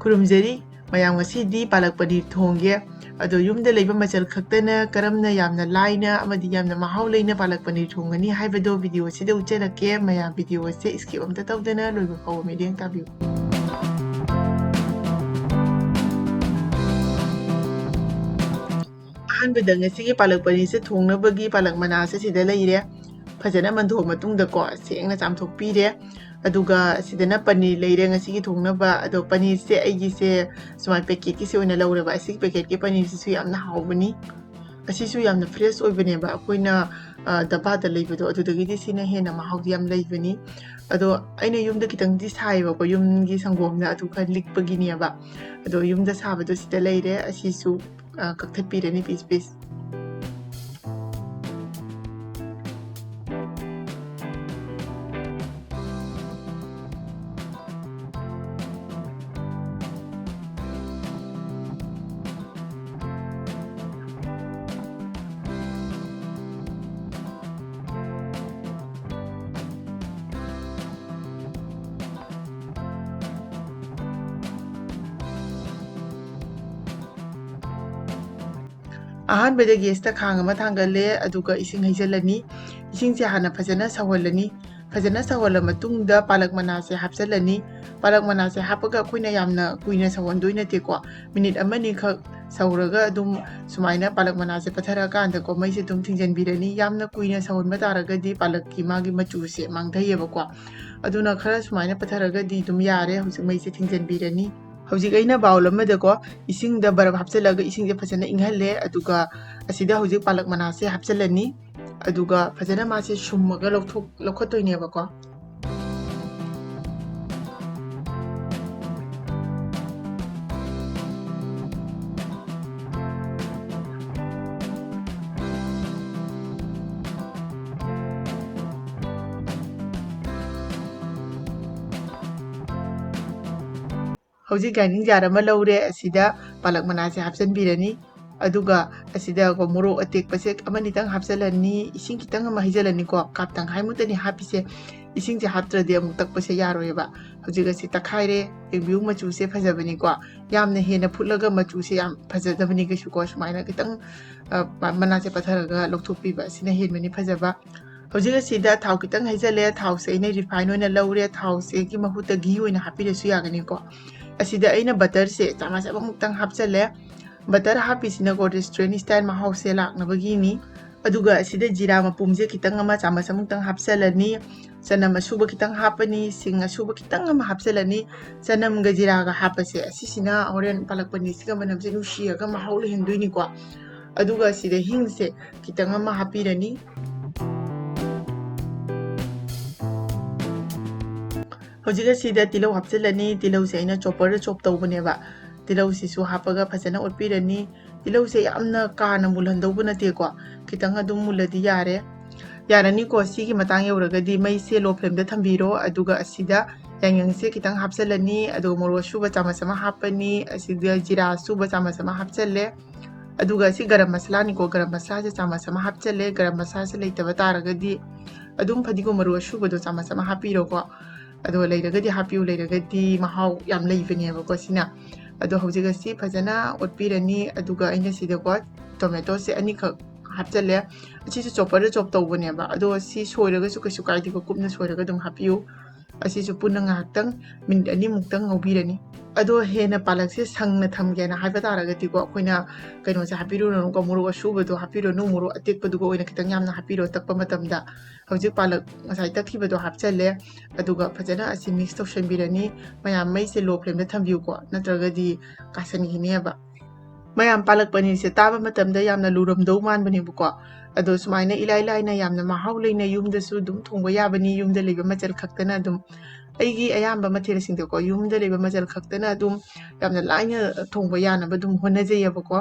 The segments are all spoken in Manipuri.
ꯈꯨꯔꯨꯝꯖꯔꯤ ꯃꯌꯥꯝ ꯉꯁꯤꯗꯤ ꯄꯥꯂꯛ ꯄꯅꯤꯔ ꯊꯣꯡꯒꯦ ꯑꯗꯣ ꯌꯨꯝꯗ ꯂꯩꯕ ꯃꯆꯜ ꯈꯛꯇꯅ ꯀꯔꯝꯅ ꯌꯥꯝꯅ ꯂꯥꯏꯅ ꯑꯃꯗꯤ ꯌꯥꯝꯅ ꯃꯍꯥꯎ ꯂꯩꯅ ꯄꯥꯂꯛ ꯄꯅꯤꯔ ꯊꯣꯡꯒꯅꯤ ꯍꯥꯏꯕꯗꯣ ꯚꯤꯗꯤꯑꯣꯁꯤꯗ ꯎꯠꯆꯔꯛꯀꯦ ꯃꯌꯥꯝ ꯚꯤꯗꯤꯑꯣꯁꯦ ꯁ꯭ꯀꯤꯞ ꯑꯝꯇ ꯇꯧꯗꯅ ꯂꯣꯏꯕ ꯐꯥꯎꯕ ꯃꯤꯠꯌꯦꯡ ꯇꯥꯕꯤꯌꯨ ꯑꯍꯥꯟꯕꯗ ꯉꯁꯤꯒꯤ ꯄꯥꯂꯛ ꯄꯅꯤꯔꯁꯦ ꯊꯣꯡꯅꯕꯒꯤ ꯄꯥꯂꯛ ꯃꯅꯥꯁꯦ ꯁꯤꯗ ꯂꯩꯔꯦ ꯐꯖꯅ ꯃꯟꯊꯣꯛꯑ ꯃꯇꯨꯡꯗꯀꯣ ꯁꯦꯡꯅ ꯆꯥꯝꯊꯣꯛꯄꯤꯔꯦ ꯑꯗꯨꯒ ꯁꯤꯗꯅ ꯄꯅꯤꯔ ꯂꯩꯔꯦ ꯉꯁꯤꯒꯤ ꯊꯣꯡꯅꯕ ꯑꯗꯣ ꯄꯅꯤꯔꯁꯦ ꯑꯩꯒꯤꯁꯦ ꯁꯨꯃꯥꯏꯅ ꯄꯦꯀꯦꯠꯀꯤꯁꯦ ꯑꯣꯏꯅ ꯂꯧꯔꯦꯕ ꯑꯁꯤꯒꯤ ꯄꯦꯀꯦꯠꯀꯤ ꯄꯅꯤꯔꯁꯤꯁꯨ ꯌꯥꯝꯅ ꯍꯥꯎꯕꯅꯤ ꯑꯁꯤꯁꯨ ꯌꯥꯝꯅ ꯐ꯭ꯔꯦꯁ ꯑꯣꯏꯕꯅꯦꯕ ꯑꯩꯈꯣꯏꯅ ꯗꯕꯥꯗ ꯂꯩꯕꯗꯣ ꯑꯗꯨꯗꯒꯤꯗꯤ ꯁꯤꯅ ꯍꯦꯟꯅ ꯃꯍꯥꯎꯗꯤ ꯌꯥꯝ ꯂꯩꯕꯅꯤ ꯑꯗꯣ ꯑꯩꯅ ꯌꯨꯝꯗ ꯈꯤꯇꯪꯗꯤ ꯁꯥꯏꯌꯦꯕꯀꯣ ꯌꯨꯝꯒꯤ ꯁꯪꯒꯣꯝꯗ ꯑꯗꯨ ꯈꯔ ꯂꯤꯛꯄꯒꯤꯅꯦꯕ ꯑꯗꯣ ꯌꯨꯝꯗ ꯁꯥꯕꯗꯣ ꯁꯤꯗ ꯂꯩꯔꯦ ꯑꯁꯤꯁꯨ ꯀꯛꯊꯠꯄꯤꯔꯅꯤ ꯄꯤꯁ ꯄꯤꯁ ꯑꯍꯥꯟꯕꯗ ꯒꯦꯁꯇ ꯈꯥꯡ ꯑꯃ ꯊꯥꯡꯒꯠꯂꯦ ꯑꯗꯨꯒ ꯏꯁꯤꯡ ꯍꯩꯖꯤꯜꯂꯅꯤ ꯏꯁꯤꯡꯁꯦ ꯍꯥꯟꯅ ꯐꯖꯅ ꯁꯧꯍꯜꯂꯅꯤ ꯐꯖꯅ ꯁꯧꯍꯜꯂ ꯃꯇꯨꯡꯗ ꯄꯥꯂꯛ ꯃꯅꯥꯁꯦ ꯍꯥꯞꯆꯤꯜꯂꯅꯤ ꯄꯥꯂꯛ ꯃꯅꯥꯁꯦ ꯍꯥꯞꯄꯒ ꯑꯩꯈꯣꯏꯅ ꯌꯥꯝꯅ ꯀꯨꯏꯅ ꯁꯧꯍꯟꯗꯣꯏ ꯅꯠꯇꯦꯀꯣ ꯃꯤꯅꯤꯠ ꯑꯃꯅꯤꯈꯛ ꯁꯧꯔꯒ ꯑꯗꯨꯝ ꯁꯨꯃꯥꯏꯅ ꯄꯥꯂꯛ ꯃꯅꯥꯁꯦ ꯄꯠꯊꯔꯀꯥꯟꯗꯀꯣ ꯃꯩꯁꯦ ꯑꯗꯨꯝ ꯊꯤꯡꯖꯤꯟꯕꯤꯔꯅꯤ ꯌꯥꯝꯅ ꯀꯨꯏꯅ ꯁꯧꯍꯟꯕ ꯇꯥꯔꯒꯗꯤ ꯄꯥꯂꯛꯀꯤ ꯃꯥꯒꯤ ꯃꯆꯨꯁꯦ ꯃꯥꯡꯊꯩꯌꯦꯕꯀꯣ ꯑꯗꯨꯅ ꯈꯔ ꯁꯨꯃꯥꯏꯅ ꯄꯠꯊꯔꯒꯗꯤ ꯑꯗꯨꯝ ꯌꯥꯔꯦ ꯍꯧꯖꯤꯛ ꯃꯩꯁꯦ ꯊꯤꯡꯖꯤꯟꯕꯤꯔꯅꯤ ꯍꯧꯖꯤꯛ ꯑꯩꯅ ꯕꯥꯎꯜ ꯑꯃꯗꯀꯣ ꯏꯁꯤꯡꯗ ꯕꯔꯞ ꯍꯥꯞꯆꯤꯜꯂꯒ ꯏꯁꯤꯡꯁꯦ ꯐꯖꯅ ꯏꯪꯍꯜꯂꯦ ꯑꯗꯨꯒ ꯑꯁꯤꯗ ꯍꯧꯖꯤꯛ ꯄꯥꯂꯛ ꯃꯅꯥꯁꯦ ꯍꯥꯞꯆꯤꯜꯂꯅꯤ ꯑꯗꯨꯒ ꯐꯖꯅ ꯃꯥꯁꯦ ꯁꯨꯝꯃꯒ ꯂꯧꯈꯠꯇꯣꯏꯅꯦꯕꯀꯣ ꯍꯧꯖꯤꯛ ꯒ꯭ꯔꯥꯏꯟꯗꯤꯡ ꯖꯥꯔ ꯑꯃ ꯂꯧꯔꯦ ꯑꯁꯤꯗ ꯄꯥꯂꯛ ꯃꯅꯥꯁꯦ ꯍꯥꯞꯆꯤꯟꯕꯤꯔꯅꯤ ꯑꯗꯨꯒ ꯑꯁꯤꯗ ꯃꯣꯔꯣꯛ ꯑꯇꯦꯛꯄꯁꯦ ꯑꯃꯅꯤꯇꯪ ꯍꯥꯞꯆꯤꯜꯂꯅꯤ ꯏꯁꯤꯡ ꯈꯤꯇꯪ ꯑꯃ ꯍꯩꯖꯤꯜꯂꯅꯤꯀꯣ ꯀꯥꯞ ꯇꯪꯈꯥꯏꯃꯨꯛꯇꯅꯤ ꯍꯥꯞꯄꯤꯁꯦ ꯏꯁꯤꯡꯁꯦ ꯍꯥꯞꯇ꯭ꯔꯗꯤ ꯑꯃꯨꯛ ꯇꯛꯄꯁꯦ ꯌꯥꯔꯣꯏꯑꯕ ꯍꯧꯖꯤꯛ ꯑꯁꯤ ꯇꯛꯈꯥꯏꯔꯦ ꯌꯦꯡꯕꯤꯌꯨ ꯃꯆꯨꯁꯦ ꯐꯖꯕꯅꯤꯀꯣ ꯌꯥꯝꯅ ꯍꯦꯟꯅ ꯐꯨꯠꯂꯒ ꯃꯆꯨꯁꯦ ꯌꯥꯝ ꯐꯖꯗꯕꯅꯤ ꯀꯩꯁꯨꯀꯣ ꯁꯨꯃꯥꯏꯅ ꯈꯤꯇꯪ ꯃꯅꯥꯁꯦ ꯄꯠꯊꯔꯒ ꯂꯧꯊꯣꯛꯄꯤꯕ ꯑꯁꯤꯅ ꯍꯦꯟꯕꯅꯤ ꯐꯖꯕ ꯍꯧꯖꯤꯛ ꯑꯁꯤꯗ ꯊꯥꯎ ꯈꯤꯇꯪ ꯍꯩꯖꯜꯂꯦ ꯊꯥꯎꯁꯦ ꯑꯩꯅ ꯔꯤꯐꯥꯏꯟ ꯑꯣꯏꯅ ꯂꯧꯔꯦ ꯊꯥꯎꯁꯦꯒꯤ ꯃꯍꯨꯠꯇ ꯘꯤ ꯑꯣꯏꯅ ꯍꯥꯞꯄꯤꯔꯁꯨ ꯌꯥꯒꯅꯤꯀꯣ ꯑꯁꯤꯗ ꯑꯩꯅ ꯕꯇꯔꯁꯦ ꯆꯥꯃꯁ ꯑꯃꯃꯨꯛꯇꯪ ꯍꯥꯞꯆꯜꯂꯦ ꯕꯇꯔ ꯍꯥꯞꯄꯤꯁꯤꯅꯀꯣ ꯔꯦꯁꯇꯨꯔꯦꯟ ꯁ꯭ꯇꯥꯏꯜ ꯃꯍꯥꯎꯁꯦ ꯂꯥꯛꯅꯕꯒꯤꯅꯤ ꯑꯗꯨꯒ ꯑꯁꯤꯗ ꯖꯤꯔꯥ ꯃꯄꯨꯝꯁꯦ ꯈꯤꯇꯪ ꯑꯃ ꯆꯥꯃꯁ ꯑꯃꯨꯛꯇꯪ ꯍꯥꯞꯆꯜꯂꯅꯤ ꯆꯅꯝ ꯑꯁꯨꯕ ꯈꯤꯇꯪ ꯍꯥꯞꯄꯅꯤ ꯁꯤꯡ ꯑꯁꯨꯕ ꯈꯤꯇꯪ ꯑꯃ ꯍꯥꯞꯆꯜꯂꯅꯤ ꯆꯅꯝꯒ ꯖꯤꯔꯥꯒ ꯍꯥꯞꯄꯁꯦ ꯑꯁꯤꯁꯤꯅ ꯍꯣꯔꯦꯟ ꯄꯥꯂꯛ ꯄꯅꯤꯔꯁꯤꯒ ꯃꯅꯝꯁꯦ ꯅꯨꯡꯁꯤꯔꯒ ꯃꯍꯥꯎ ꯂꯩꯍꯟꯗꯣꯏꯅꯤꯀꯣ ꯑꯗꯨꯒ ꯁꯤꯗ ꯍꯤꯡꯁꯦ ꯈꯤꯇꯪ ꯑꯃ ꯍꯥꯞꯄꯤꯔꯅꯤ ꯍꯧꯖꯤꯛ ꯑꯁꯤꯗ ꯇꯤꯜꯍꯧ ꯍꯥꯞꯆꯤꯜꯂꯅꯤ ꯇꯤꯜꯍꯧꯁꯦ ꯑꯩꯅ ꯆꯣꯞꯄꯔꯗ ꯆꯣꯞ ꯇꯧꯕꯅꯦꯕ ꯇꯤꯜꯍꯧꯁꯤꯁꯨ ꯍꯥꯞꯄꯒ ꯐꯖꯅ ꯑꯣꯠꯄꯤꯔꯅꯤ ꯇꯤꯜꯍꯧꯁꯦ ꯌꯥꯝꯅ ꯀꯥꯅ ꯃꯨꯜꯍꯟꯗꯧꯕ ꯅꯠꯇꯦꯀꯣ ꯈꯤꯇꯪ ꯑꯗꯨꯝ ꯃꯨꯜꯂꯗꯤ ꯌꯥꯔꯦ ꯌꯥꯔꯅꯤꯀꯣ ꯁꯤꯒꯤ ꯃꯇꯥꯡ ꯌꯧꯔꯒꯗꯤ ꯃꯩꯁꯦ ꯂꯣ ꯐ꯭ꯂꯦꯝꯗ ꯊꯝꯕꯤꯔꯣ ꯑꯗꯨꯒ ꯑꯁꯤꯗ ꯌꯥꯏꯉꯪꯁꯦ ꯈꯤꯇꯪ ꯍꯥꯞꯆꯤꯜꯂꯅꯤ ꯑꯗꯨꯒ ꯃꯣꯔꯣꯛ ꯑꯁꯨꯕ ꯆꯥꯃꯁ ꯑꯃ ꯍꯥꯞꯄꯅꯤ ꯑꯁꯤꯗ ꯖꯤꯔꯥ ꯑꯁꯨꯕ ꯆꯥꯃꯁ ꯑꯃ ꯍꯥꯞꯆꯜꯂꯦ ꯑꯗꯨꯒ ꯁꯤ ꯒꯔꯝ ꯃꯁꯥꯂꯥꯅꯤꯀꯣ ꯒꯔꯝ ꯃꯁꯥꯂꯥꯁꯦ ꯆꯥꯃꯁ ꯑꯃ ꯍꯥꯞꯆꯜꯂꯦ ꯒꯔꯝ ꯃꯁꯥꯂꯥꯁꯦ ꯂꯩꯇꯕ ꯇꯥꯔꯒꯗꯤ ꯑꯗꯨꯝ ꯐꯗꯤꯒꯣꯝ ꯃꯔꯨ ꯑꯁꯨꯕꯗꯣ ꯆꯥꯃꯁ ꯑꯃ ꯍꯥꯞꯄꯤꯔꯣꯀꯣ ꯑꯗꯨꯒ ꯂꯩꯔꯒꯗꯤ ꯍꯥꯞꯄꯤꯌꯨ ꯂꯩꯔꯒꯗꯤ ꯃꯍꯥꯎ ꯌꯥꯝ ꯂꯩꯕꯅꯦꯕꯀꯣ ꯁꯤꯅ ꯑꯗꯣ ꯍꯧꯖꯤꯛ ꯑꯁꯤ ꯐꯖꯅ ꯑꯣꯠꯄꯤꯔꯅꯤ ꯑꯗꯨꯒ ꯑꯩꯅ ꯁꯤꯗꯀꯣ ꯇꯣꯃꯦꯇꯣꯁꯦ ꯑꯅꯤꯈꯛ ꯍꯥꯞꯆꯜꯂꯦ ꯑꯁꯤꯁꯨ ꯆꯣꯞꯄꯔꯗ ꯆꯣꯞ ꯇꯧꯕꯅꯦꯕ ꯑꯗꯣ ꯁꯤ ꯁꯣꯏꯔꯒꯁꯨ ꯀꯩꯁꯨ ꯀꯥꯏꯗꯦꯀꯣ ꯀꯨꯞꯅ ꯁꯣꯏꯔꯒ ꯑꯗꯨꯝ ꯍꯥꯞꯄꯤꯌꯨ ꯑꯁꯤꯁꯨ ꯄꯨꯟꯅ ꯉꯥꯏꯍꯥꯛꯇꯪ ꯃꯤꯅꯤꯠ ꯑꯅꯤꯃꯨꯛꯇꯪ ꯉꯧꯕꯤꯔꯅꯤ ꯑꯗꯣ ꯍꯦꯟꯅ ꯄꯥꯂꯛꯁꯦ ꯁꯪꯅ ꯊꯝꯒꯦꯅ ꯍꯥꯏꯕ ꯇꯥꯔꯒꯗꯤꯀꯣ ꯑꯩꯈꯣꯏꯅ ꯀꯩꯅꯣꯁꯦ ꯍꯥꯞꯄꯤꯔꯨꯔꯅꯨꯀꯣ ꯃꯣꯔꯣꯛ ꯑꯁꯨꯕꯗꯣ ꯍꯥꯞꯄꯤꯔꯨꯅꯨ ꯃꯣꯔꯣꯛ ꯑꯇꯦꯛꯄꯗꯨꯒ ꯑꯣꯏꯅ ꯈꯤꯇꯪ ꯌꯥꯝꯅ ꯍꯥꯞꯄꯤꯔꯣ ꯇꯛꯄ ꯃꯇꯝꯗ ꯍꯧꯖꯤꯛ ꯄꯥꯂꯛ ꯉꯁꯥꯏ ꯇꯛꯈꯤꯕꯗꯣ ꯍꯥꯞꯆꯜꯂꯦ ꯑꯗꯨꯒ ꯐꯖꯅ ꯑꯁꯤ ꯃꯤꯛꯁ ꯇꯧꯁꯟꯕꯤꯔꯅꯤ ꯃꯌꯥꯝ ꯃꯩꯁꯦ ꯂꯣ ꯐ꯭ꯂꯦꯝꯗ ꯊꯝꯕꯤꯌꯨꯀꯣ ꯅꯠꯇ꯭ꯔꯒꯗꯤ ꯀꯥꯁꯟꯈꯤꯅꯦꯕ ꯃꯌꯥꯝ ꯄꯥꯂꯛ ꯄꯅꯤꯔꯁꯦ ꯇꯥꯕ ꯃꯇꯝꯗ ꯌꯥꯝꯅ ꯂꯨꯔꯝꯗꯧ ꯃꯥꯟꯕꯅꯦꯕꯀꯣ ꯑꯗꯣ ꯁꯨꯃꯥꯏꯅ ꯏꯂꯥꯏ ꯂꯥꯏꯅ ꯌꯥꯝꯅ ꯃꯍꯥꯎ ꯂꯩꯅ ꯌꯨꯝꯗꯁꯨ ꯑꯗꯨꯝ ꯊꯣꯡꯕ ꯌꯥꯕꯅꯤ ꯌꯨꯝꯗ ꯂꯩꯕ ꯃꯆꯜ ꯈꯛꯇꯅ ꯑꯗꯨꯝ ꯑꯩꯒꯤ ꯑꯌꯥꯝꯕ ꯃꯊꯦꯜꯁꯤꯡꯗꯣꯀꯣ ꯌꯨꯝꯗ ꯂꯩꯕ ꯃꯆꯜ ꯈꯛꯇꯅ ꯑꯗꯨꯝ ꯌꯥꯝꯅ ꯂꯥꯏꯅ ꯊꯣꯡꯕ ꯌꯥꯅꯕ ꯑꯗꯨꯝ ꯍꯣꯠꯅꯖꯩꯌꯦꯕꯀꯣ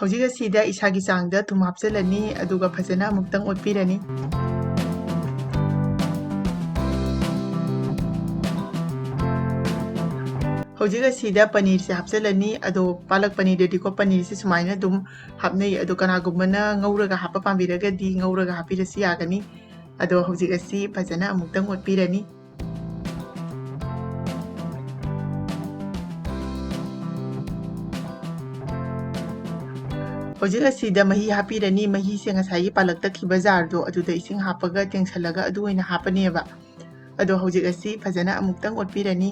ꯍꯧꯖꯤꯛ ꯑꯁꯤꯗ ꯏꯁꯥꯒꯤ ꯆꯥꯡꯗ ꯊꯨꯝ ꯍꯥꯞꯆꯜꯂꯅꯤ ꯑꯗꯨꯒ ꯐꯖꯅ ꯑꯃꯨꯛꯇꯪ ꯑꯣꯠꯄꯤꯔꯅꯤ ꯍꯧꯖꯤꯛ ꯑꯁꯤꯗ ꯄꯅꯤꯔꯁꯦ ꯍꯥꯞꯆꯜꯂꯅꯤ ꯑꯗꯣ ꯄꯥꯂꯛ ꯄꯅꯤꯔꯗꯗꯤꯀꯣ ꯄꯅꯤꯔꯁꯦ ꯁꯨꯃꯥꯏꯅ ꯑꯗꯨꯝ ꯍꯥꯞꯅꯩ ꯑꯗꯣ ꯀꯅꯥꯒꯨꯝꯕꯅ ꯉꯧꯔꯒ ꯍꯥꯞꯄ ꯄꯥꯝꯕꯤꯔꯒꯗꯤ ꯉꯧꯔꯒ ꯍꯥꯞꯄꯤꯔꯁꯨ ꯌꯥꯒꯅꯤ ꯑꯗꯣ ꯍꯧꯖꯤꯛ ꯑꯁꯤ ꯐꯖꯅ ꯑꯃꯨꯛꯇꯪ ꯑꯣꯠꯄꯤꯔꯅꯤ ꯍꯧꯖꯤꯛ ꯑꯁꯤꯗ ꯃꯍꯤ ꯍꯥꯞꯄꯤꯔꯅꯤ ꯃꯍꯤꯁꯦ ꯉꯁꯥꯏꯒꯤ ꯄꯥꯜꯂꯛꯇꯈꯤꯕ ꯖꯥꯔꯗꯣ ꯑꯗꯨꯗ ꯏꯁꯤꯡ ꯍꯥꯞꯄꯒ ꯇꯦꯡꯁꯜꯂꯒ ꯑꯗꯨ ꯑꯣꯏꯅ ꯍꯥꯞꯄꯅꯦꯕ ꯑꯗꯣ ꯍꯧꯖꯤꯛ ꯑꯁꯤ ꯐꯖꯅ ꯑꯃꯨꯛꯇꯪ ꯑꯣꯠꯄꯤꯔꯅꯤ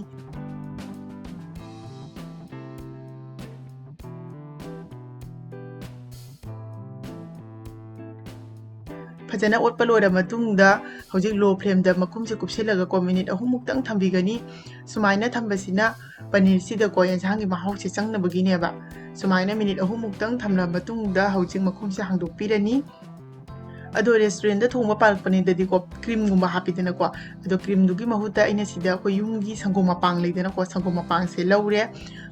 ꯐꯖꯅ ꯑꯣꯠꯄ ꯂꯣꯏꯔ ꯃꯇꯨꯡꯗ ꯍꯧꯖꯤꯛ ꯂꯣ ꯐ꯭ꯂꯦꯝꯗ ꯃꯈꯨꯝꯁꯦ ꯀꯨꯞꯁꯤꯜꯂꯒꯀꯣ ꯃꯤꯅꯤꯠ 3ꯃꯨꯛꯇꯪ ꯊꯝꯕꯤꯒꯅꯤ ꯁꯨꯃꯥꯏꯅ ꯊꯝꯕꯁꯤꯅ ꯄꯅꯤꯔꯁꯤꯗꯀꯣ ꯌꯦꯟꯁꯥꯡꯒꯤ ꯃꯍꯥꯎꯁꯦ ꯆꯪꯅꯕꯒꯤꯅꯦꯕ ꯁꯨꯃꯥꯏꯅ ꯃꯤꯅꯤꯠ 3ꯃꯨꯛꯇꯪ ꯊꯝꯂꯕ ꯃꯇꯨꯡꯗ ꯍꯧꯖꯤꯛ ꯃꯈꯨꯝꯁꯦ ꯍꯥꯡꯗꯣꯛꯄꯤꯔꯅꯤ ꯑꯗꯣ ꯔꯦꯁꯇꯨꯔꯦꯟꯗ ꯊꯣꯡꯕ ꯄꯥꯜꯂꯛꯄꯅꯤꯗꯗꯤꯀꯣ ꯀ꯭ꯔꯤꯝꯒꯨꯝꯕ ꯍꯥꯞꯄꯤꯗꯅꯀꯣ ꯑꯗꯣ ꯀ꯭ꯔꯤꯝꯗꯨꯒꯤ ꯃꯍꯨꯠꯇ ꯑꯩꯅ ꯁꯤꯗ ꯑꯩꯈꯣꯏ ꯌꯨꯝꯒꯤ ꯁꯪꯒꯣꯝ ꯃꯄꯥꯡ ꯂꯩꯗꯅꯀꯣ ꯁꯪꯒꯣꯝ ꯃꯄꯥꯡꯁꯦ ꯂꯧꯔꯦ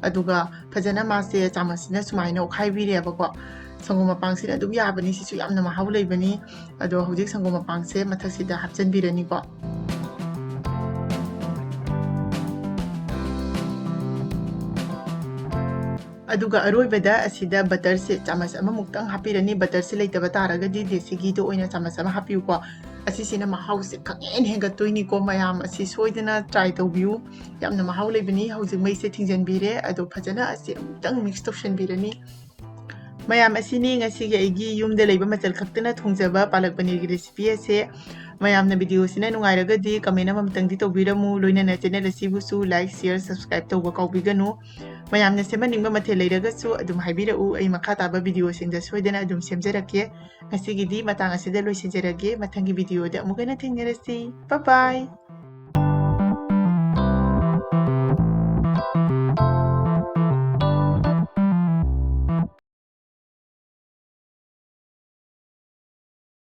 ꯑꯗꯨꯒ ꯐꯖꯅ ꯃꯥꯁꯦ ꯆꯥꯃꯁꯁꯤꯅ ꯁꯨꯃꯥꯏꯅ ꯑꯣꯠꯈꯥꯏꯕꯤꯔꯦꯕꯀꯣ ꯁꯪꯒꯣꯝ ꯃꯄꯥꯡꯁꯤꯅ ꯑꯗꯨꯝ ꯌꯥꯕꯅꯤ ꯁꯤꯁꯨ ꯌꯥꯝꯅ ꯃꯍꯥꯎ ꯂꯩꯕꯅꯤ ꯑꯗꯣ ꯍꯧꯖꯤꯛ ꯁꯪꯒꯣꯝ ꯃꯄꯥꯡꯁꯦ ꯃꯊꯛꯁꯤꯗ ꯍꯥꯞꯆꯤꯟꯕꯤꯔꯅꯤꯀꯣ ꯑꯗꯨꯒ ꯑꯔꯣꯏꯕꯗ ꯑꯁꯤꯗ ꯕꯇꯔꯁꯦ ꯆꯥꯃꯁ ꯑꯃꯃꯨꯛꯇꯪ ꯍꯥꯞꯄꯤꯔꯅꯤ ꯕꯇꯔꯁꯦ ꯂꯩꯇꯕ ꯇꯥꯔꯒꯗꯤ ꯗꯦꯁꯤ ꯘꯤꯗꯣ ꯑꯣꯏꯅ ꯆꯥꯃꯁ ꯑꯃ ꯍꯥꯞꯄꯤꯌꯨꯀꯣ ꯑꯁꯤꯁꯤꯅ ꯃꯍꯥꯎꯁꯦ ꯈꯪꯍꯦꯟ ꯍꯦꯟꯒꯠꯇꯣꯏꯅꯤꯀꯣ ꯃꯌꯥꯝ ꯑꯁꯤ ꯁꯣꯏꯗꯅ ꯇ꯭ꯔꯥꯏ ꯇꯧꯕꯤꯌꯨ ꯌꯥꯝꯅ ꯃꯍꯥꯎ ꯂꯩꯕꯅꯤ ꯍꯧꯖꯤꯛ ꯃꯩꯁꯦ ꯊꯤꯡꯖꯤꯟꯕꯤꯔꯦ ꯑꯗꯣ ꯐꯖꯅ ꯑꯁꯤ ꯑꯃꯨꯛꯇꯪ ꯃꯤꯛꯁ ꯇꯧꯁꯟꯕꯤꯔꯅꯤ ꯃꯌꯥꯝ ꯑꯁꯤꯅꯤ ꯉꯁꯤꯒꯤ ꯑꯩꯒꯤ ꯌꯨꯝꯗ ꯂꯩꯕ ꯃꯆꯜ ꯈꯛꯇꯅ ꯊꯣꯡꯖꯕ ꯄꯥꯂꯛ ꯄꯅꯤꯔꯒꯤ ꯔꯦꯁꯤꯄꯤ ꯑꯁꯦ ꯃꯌꯥꯝꯅ ꯚꯤꯗꯤꯑꯣꯁꯤꯅ ꯅꯨꯡꯉꯥꯏꯔꯒꯗꯤ ꯀꯃꯦꯟ ꯑꯃꯇꯪꯗꯤ ꯇꯧꯕꯤꯔꯝꯃꯨ ꯂꯣꯏꯅꯅ ꯆꯦꯅꯦꯜ ꯑꯁꯤꯕꯨꯁꯨ ꯂꯥꯏꯛ ꯁꯤꯌꯔ ꯁꯕꯁꯀ꯭ꯔꯥꯏꯕ ꯇꯧꯕ ꯀꯥꯎꯕꯤꯒꯅꯨ ꯃꯌꯥꯝꯅ ꯁꯦꯝꯍꯟꯅꯤꯡꯕ ꯃꯊꯦꯜ ꯂꯩꯔꯒꯁꯨ ꯑꯗꯨꯝ ꯍꯥꯏꯕꯤꯔꯛꯎ ꯑꯩ ꯃꯈꯥ ꯇꯥꯕ ꯚꯤꯗꯤꯑꯣꯁꯤꯡꯗ ꯁꯣꯏꯗꯅ ꯑꯗꯨꯝ ꯁꯦꯝꯖꯔꯛꯀꯦ ꯉꯁꯤꯒꯤꯗꯤ ꯃꯇꯥꯡ ꯑꯁꯤꯗ ꯂꯣꯏꯁꯤꯟꯖꯔꯒꯦ ꯃꯊꯪꯒꯤ ꯚꯤꯗꯤꯑꯣꯗ ꯑꯃꯨꯛ ꯍꯟꯅ ꯊꯦꯡꯅꯔꯁꯤ ꯕꯥꯏ ꯕꯥꯏ